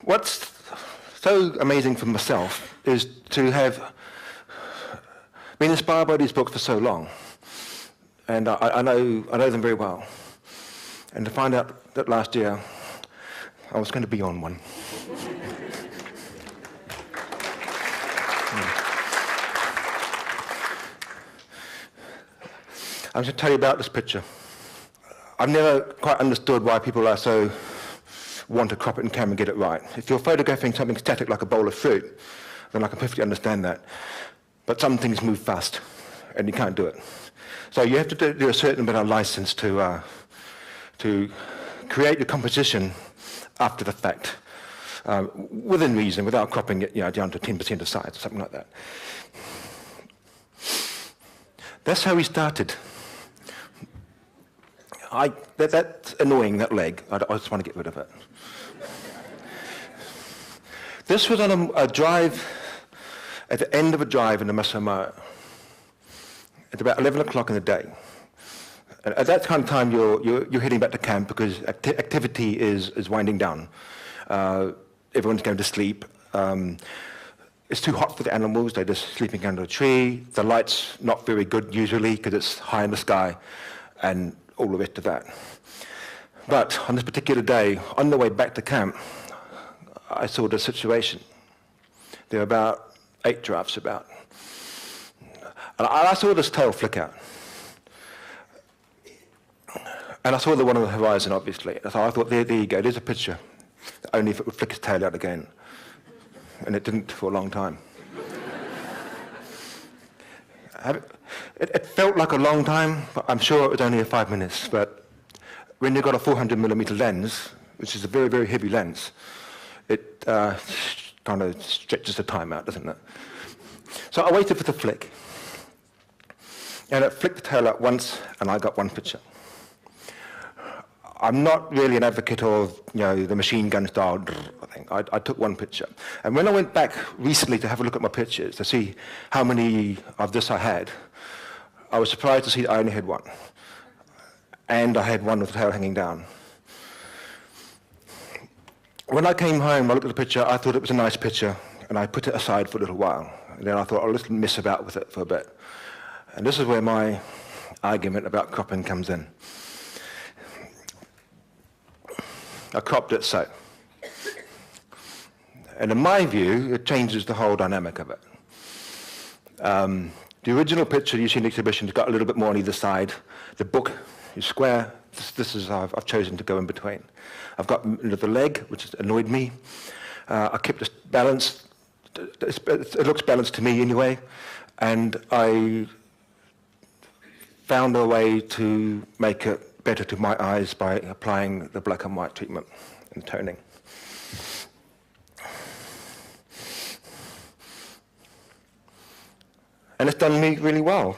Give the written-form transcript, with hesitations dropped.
What's so amazing for myself is to have been inspired by these books for so long, and I know them very well, and to find out that last year I was going to be on one. I'm going to tell you about this picture. I've never quite understood why people are so want to crop it in camera and get it right. If you're photographing something static like a bowl of fruit, then I can perfectly understand that. But some things move fast, and you can't do it. So you have to do a certain bit of license to create your composition after the fact, within reason, without cropping it down to 10% of size or something like that. That's how we started. That's annoying, that leg. I just want to get rid of it. This was on a drive, at the end of a drive in the Masamoa. It's about 11 o'clock in the day. And at that kind of time, you're heading back to camp because activity is winding down. Everyone's going to sleep. It's too hot for the animals. They're just sleeping under a tree. The light's not very good usually because it's high in the sky and all the rest of that. But on this particular day, on the way back to camp, I saw the situation. There were about 8 giraffes about. And I saw this tail flick out. And I saw the one on the horizon, obviously. So I thought, there you go, there's a picture. Only if it would flick its tail out again. And it didn't for a long time. It felt like a long time, but I'm sure it was only 5 minutes. But when you've got a 400mm lens, which is a very, very heavy lens, it kind of stretches the time out, doesn't it? So I waited for the flick. And it flicked the tail out once, and I got one picture. I'm not really an advocate of the machine gun style thing. I took one picture. And when I went back recently to have a look at my pictures to see how many of this I had, I was surprised to see that I only had one. And I had one with the tail hanging down. When I came home, I looked at the picture, I thought it was a nice picture, and I put it aside for a little while. And then I thought, let's mess about with it for a bit. And this is where my argument about cropping comes in. I cropped it so. And in my view, it changes the whole dynamic of it. The original picture you see in the exhibition has got a little bit more on either side. The book is square. This is how I've chosen to go in between. I've got the leg, which has annoyed me. I kept this balanced. It looks balanced to me anyway. And I found a way to make it better to my eyes by applying the black and white treatment and toning. And it's done me really well.